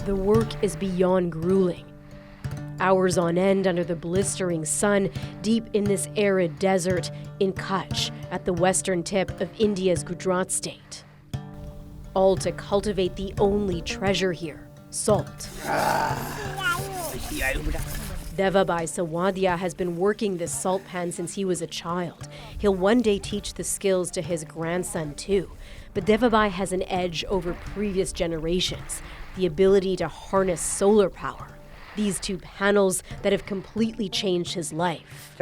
The work is beyond grueling. Hours on end under the blistering sun, deep in this arid desert in Kutch, at the western tip of India's Gujarat state. All to cultivate the only treasure here, salt. Devabai Sawadia has been working this salt pan since he was a child. He'll one day teach the skills to his grandson too. But Devabai has an edge over previous generations, the ability to harness solar power. These two panels that have completely changed his life.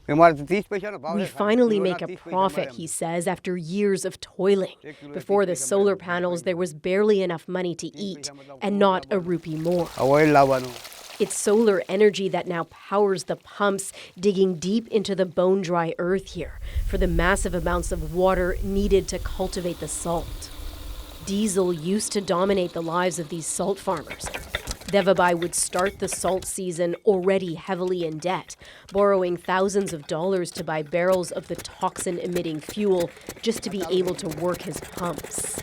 We finally make a profit, he says, after years of toiling. Before the solar panels, there was barely enough money to eat, and not a rupee more. It's solar energy that now powers the pumps digging deep into the bone-dry earth here for the massive amounts of water needed to cultivate the salt. Diesel used to dominate the lives of these salt farmers. Devabai would start the salt season already heavily in debt, borrowing thousands of dollars to buy barrels of the toxin-emitting fuel just to be able to work his pumps.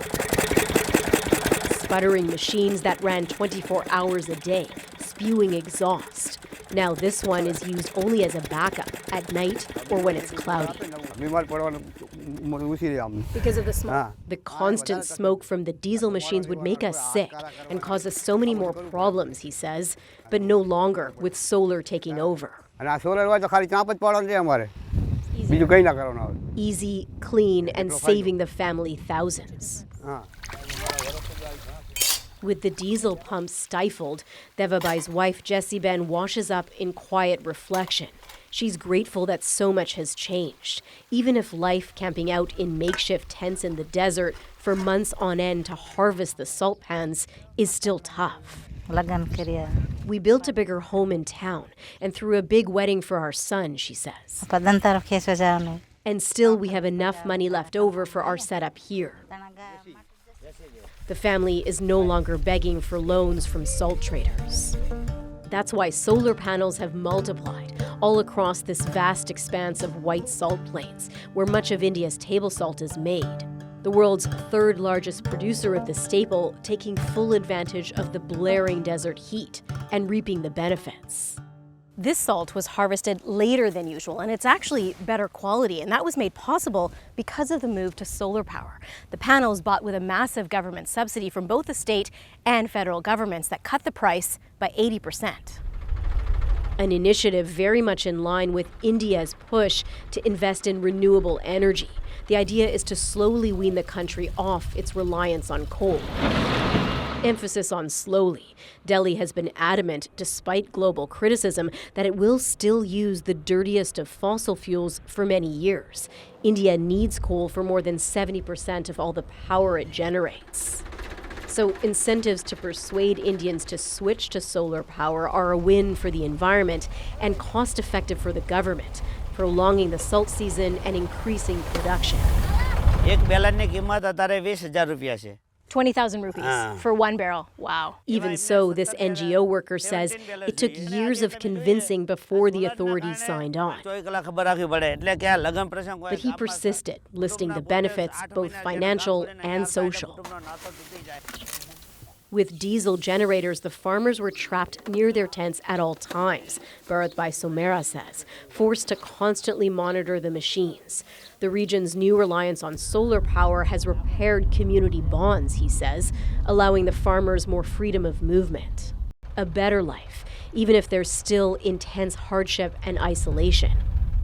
Sputtering machines that ran 24 hours a day, spewing exhaust. Now this one is used only as a backup at night or when it's cloudy. Because of the smoke? The constant smoke from the diesel machines would make us sick and cause us so many more problems, he says, but no longer with solar taking over. Easy, clean, and saving the family thousands. With the diesel pumps stifled, Devabai's wife Jessie Ben washes up in quiet reflection. She's grateful that so much has changed, even if life camping out in makeshift tents in the desert for months on end to harvest the salt pans is still tough. We built a bigger home in town and threw a big wedding for our son, she says. And still we have enough money left over for our setup here. The family is no longer begging for loans from salt traders. That's why solar panels have multiplied all across this vast expanse of white salt plains, where much of India's table salt is made. The world's third largest producer of the staple, taking full advantage of the blaring desert heat and reaping the benefits. This salt was harvested later than usual, and it's actually better quality, and that was made possible because of the move to solar power. The panels bought with a massive government subsidy from both the state and federal governments that cut the price by 80%. An initiative very much in line with India's push to invest in renewable energy. The idea is to slowly wean the country off its reliance on coal. Emphasis on slowly. Delhi has been adamant, despite global criticism, that it will still use the dirtiest of fossil fuels for many years. India needs coal for more than 70% of all the power it generates. So incentives to persuade Indians to switch to solar power are a win for the environment and cost-effective for the government, prolonging the salt season and increasing production. 20,000 rupees for one barrel. Wow. Even so, this NGO worker says it took years of convincing before the authorities signed on. But he persisted, listing the benefits, both financial and social. With diesel generators, the farmers were trapped near their tents at all times, Bharatbhai Somera says, forced to constantly monitor the machines. The region's new reliance on solar power has repaired community bonds, he says, allowing the farmers more freedom of movement. A better life, even if there's still intense hardship and isolation.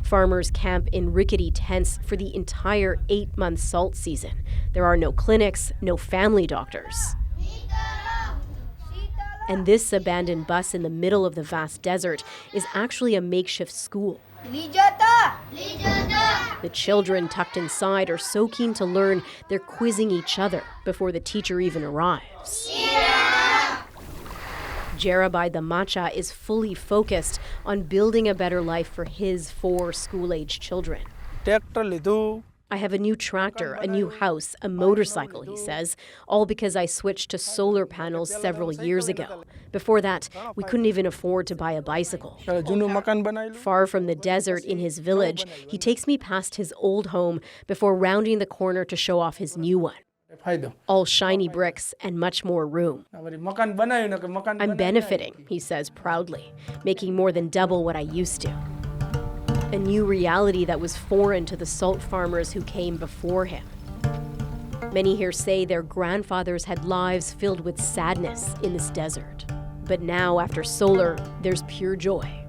Farmers camp in rickety tents for the entire 8-month salt season. There are no clinics, no family doctors. And this abandoned bus in the middle of the vast desert is actually a makeshift school. The children tucked inside are so keen to learn, they're quizzing each other before the teacher even arrives. Jerabai the Macha is fully focused on building a better life for his 4 school-age children. I have a new tractor, a new house, a motorcycle, he says, all because I switched to solar panels several years ago. Before that, we couldn't even afford to buy a bicycle. Far from the desert in his village, he takes me past his old home before rounding the corner to show off his new one. All shiny bricks and much more room. I'm benefiting, he says proudly, making more than double what I used to. A new reality that was foreign to the salt farmers who came before him. Many here say their grandfathers had lives filled with sadness in this desert. But now, after solar, there's pure joy.